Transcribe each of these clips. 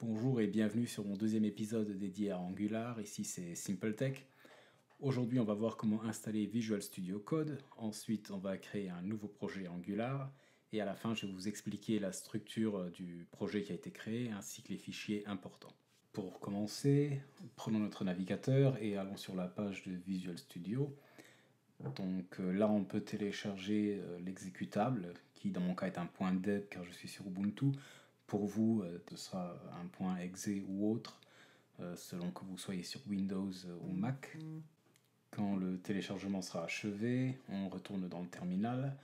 Bonjour et bienvenue sur mon deuxième épisode dédié à Angular, ici c'est SimpleTech. Aujourd'hui on va voir comment installer Visual Studio Code, ensuite on va créer un nouveau projet Angular, et à la fin je vais vous expliquer la structure du projet qui a été créé ainsi que les fichiers importants. Pour commencer, prenons notre navigateur et allons sur la page de Visual Studio. Donc là on peut télécharger l'exécutable qui dans mon cas est un .deb car je suis sur Ubuntu. Pour vous, ce sera un .exe ou autre, selon que vous soyez sur Windows ou Mac. Quand le téléchargement sera achevé, on retourne dans le terminal.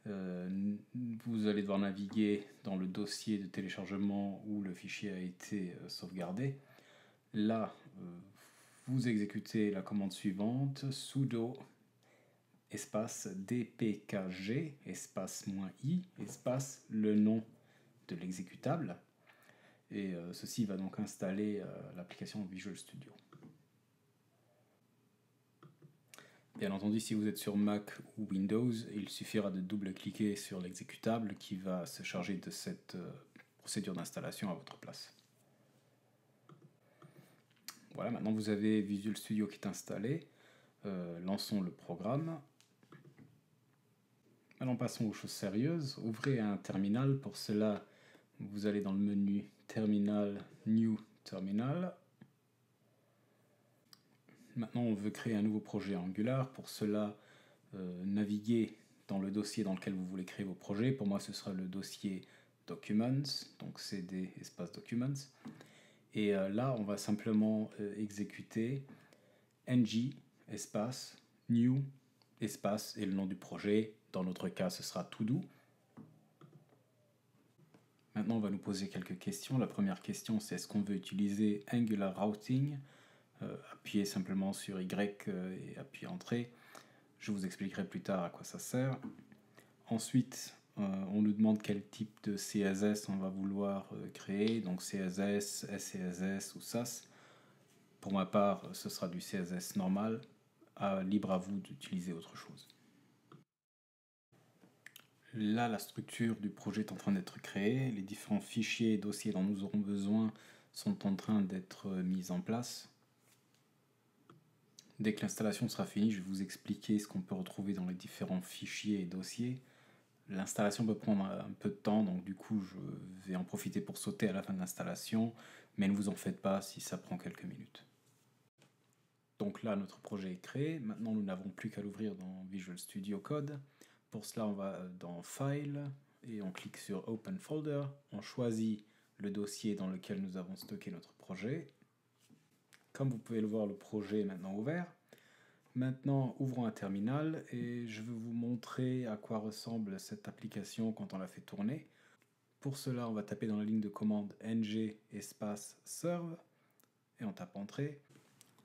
Vous allez devoir naviguer dans le dossier de téléchargement où le fichier a été sauvegardé. Là, vous exécutez la commande suivante, sudo espace dpkg espace -i espace le nom de l'exécutable, et ceci va donc installer l'application Visual Studio. Bien entendu, si vous êtes sur Mac ou Windows, il suffira de double-cliquer sur l'exécutable qui va se charger de cette procédure d'installation à votre place. Voilà, maintenant vous avez Visual Studio qui est installé. Lançons le programme. Maintenant passons aux choses sérieuses. Ouvrez un terminal. Pour cela, vous allez dans le menu Terminal, New Terminal. Maintenant, on veut créer un nouveau projet Angular. Pour cela, naviguez dans le dossier dans lequel vous voulez créer vos projets. Pour moi, ce sera le dossier Documents, donc cd espace Documents. Et là, on va simplement exécuter ng espace new espace et le nom du projet. Dans notre cas, ce sera todo. Maintenant, on va nous poser quelques questions. La première question, c'est est-ce qu'on veut utiliser Angular Routing? Appuyez simplement sur Y et appuyez Entrée. Je vous expliquerai plus tard à quoi ça sert. Ensuite, on nous demande quel type de CSS on va vouloir créer. Donc CSS, SCSS ou SAS. Pour ma part, ce sera du CSS normal. Libre à vous d'utiliser autre chose. Là, la structure du projet est en train d'être créée. Les différents fichiers et dossiers dont nous aurons besoin sont en train d'être mis en place. Dès que l'installation sera finie, je vais vous expliquer ce qu'on peut retrouver dans les différents fichiers et dossiers. L'installation peut prendre un peu de temps, donc du coup je vais en profiter pour sauter à la fin de l'installation, mais ne vous en faites pas si ça prend quelques minutes. Donc là, notre projet est créé. Maintenant, nous n'avons plus qu'à l'ouvrir dans Visual Studio Code. Pour cela, on va dans File et on clique sur Open Folder. On choisit le dossier dans lequel nous avons stocké notre projet. Comme vous pouvez le voir, le projet est maintenant ouvert. Maintenant, ouvrons un terminal et je vais vous montrer à quoi ressemble cette application quand on la fait tourner. Pour cela, on va taper dans la ligne de commande ng espace serve et on tape Entrée.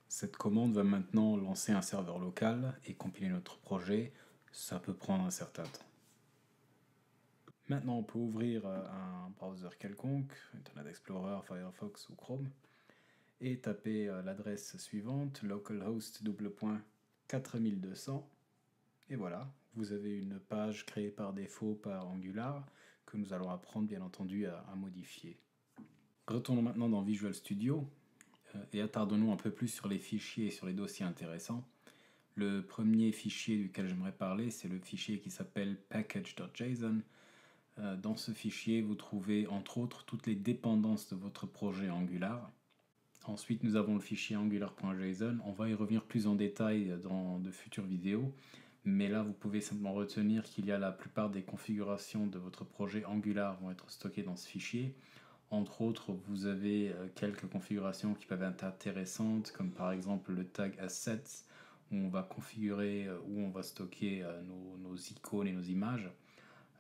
Cette commande va maintenant lancer un serveur local et compiler notre projet. Ça peut prendre un certain temps. Maintenant, on peut ouvrir un browser quelconque, Internet Explorer, Firefox ou Chrome, et taper l'adresse suivante, localhost 4200. Et voilà, vous avez une page créée par défaut par Angular que nous allons apprendre bien entendu à modifier. Retournons maintenant dans Visual Studio et attardons-nous un peu plus sur les fichiers et sur les dossiers intéressants. Le premier fichier duquel j'aimerais parler, c'est le fichier qui s'appelle package.json. Dans ce fichier, vous trouvez entre autres toutes les dépendances de votre projet Angular. Ensuite, nous avons le fichier angular.json. On va y revenir plus en détail dans de futures vidéos. Mais là, vous pouvez simplement retenir qu'il y a la plupart des configurations de votre projet Angular vont être stockées dans ce fichier. Entre autres, vous avez quelques configurations qui peuvent être intéressantes, comme par exemple le tag assets, où on va configurer, où on va stocker nos icônes et nos images.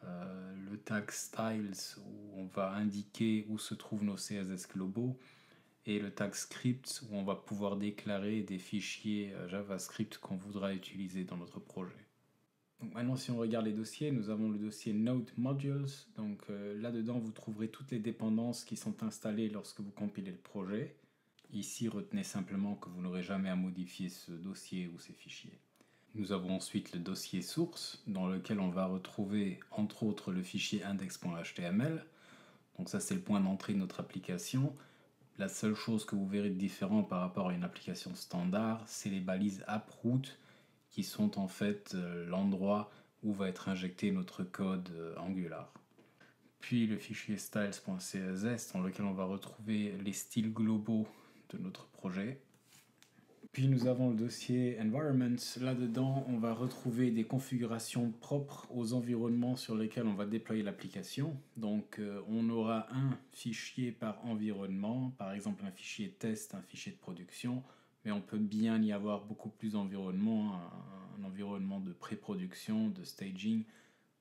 Le tag styles, où on va indiquer où se trouvent nos CSS globaux. Et le tag script, où on va pouvoir déclarer des fichiers JavaScript qu'on voudra utiliser dans notre projet. Donc maintenant, si on regarde les dossiers, nous avons le dossier Node Modules. Donc là-dedans, vous trouverez toutes les dépendances qui sont installées lorsque vous compilez le projet. Ici, retenez simplement que vous n'aurez jamais à modifier ce dossier ou ces fichiers. Nous avons ensuite le dossier source, dans lequel on va retrouver entre autres le fichier index.html. Donc ça, c'est le point d'entrée de notre application. La seule chose que vous verrez de différent par rapport à une application standard, c'est les balises app-route qui sont en fait l'endroit où va être injecté notre code Angular. Puis le fichier styles.css dans lequel on va retrouver les styles globaux de notre projet. Puis nous avons le dossier environment. Là-dedans, on va retrouver des configurations propres aux environnements sur lesquels on va déployer l'application. Donc on aura un fichier par environnement, par exemple un fichier test, un fichier de production, mais on peut bien y avoir beaucoup plus d'environnements, un environnement de pré-production, de staging.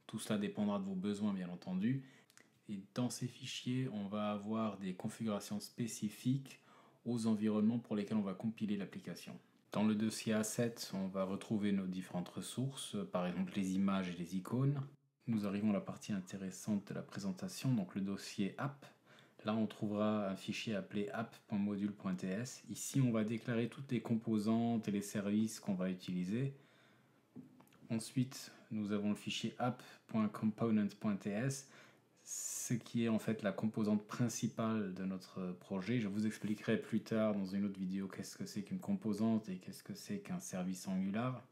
Tout cela dépendra de vos besoins, bien entendu. Et dans ces fichiers, on va avoir des configurations spécifiques aux environnements pour lesquels on va compiler l'application. Dans le dossier Assets, on va retrouver nos différentes ressources, par exemple les images et les icônes. Nous arrivons à la partie intéressante de la présentation, donc le dossier App. Là, on trouvera un fichier appelé app.module.ts. Ici, on va déclarer toutes les composantes et les services qu'on va utiliser. Ensuite, nous avons le fichier app.component.ts, ce qui est en fait la composante principale de notre projet. Je vous expliquerai plus tard dans une autre vidéo qu'est-ce que c'est qu'une composante et qu'est-ce que c'est qu'un service Angular.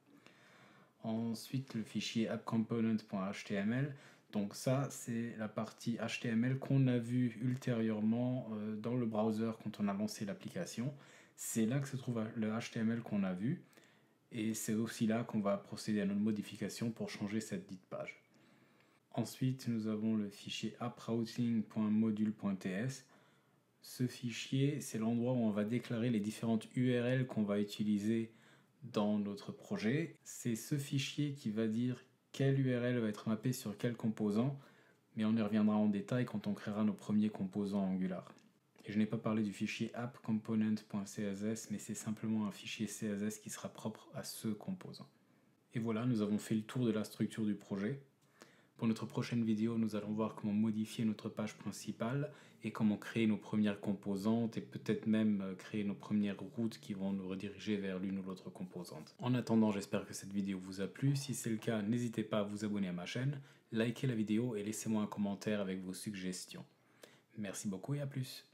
Ensuite, le fichier appcomponent.html. Donc ça, c'est la partie HTML qu'on a vue ultérieurement dans le browser quand on a lancé l'application. C'est là que se trouve le HTML qu'on a vu. Et c'est aussi là qu'on va procéder à notre modification pour changer cette dite page. Ensuite, nous avons le fichier approuting.module.ts. Ce fichier, c'est l'endroit où on va déclarer les différentes URL qu'on va utiliser dans notre projet. C'est ce fichier qui va dire quelle URL va être mappée sur quel composant, mais on y reviendra en détail quand on créera nos premiers composants Angular. Et je n'ai pas parlé du fichier appcomponent.css, mais c'est simplement un fichier CSS qui sera propre à ce composant. Et voilà, nous avons fait le tour de la structure du projet. Pour notre prochaine vidéo, nous allons voir comment modifier notre page principale et comment créer nos premières composantes et peut-être même créer nos premières routes qui vont nous rediriger vers l'une ou l'autre composante. En attendant, j'espère que cette vidéo vous a plu. Si c'est le cas, n'hésitez pas à vous abonner à ma chaîne, likez la vidéo et laissez-moi un commentaire avec vos suggestions. Merci beaucoup et à plus.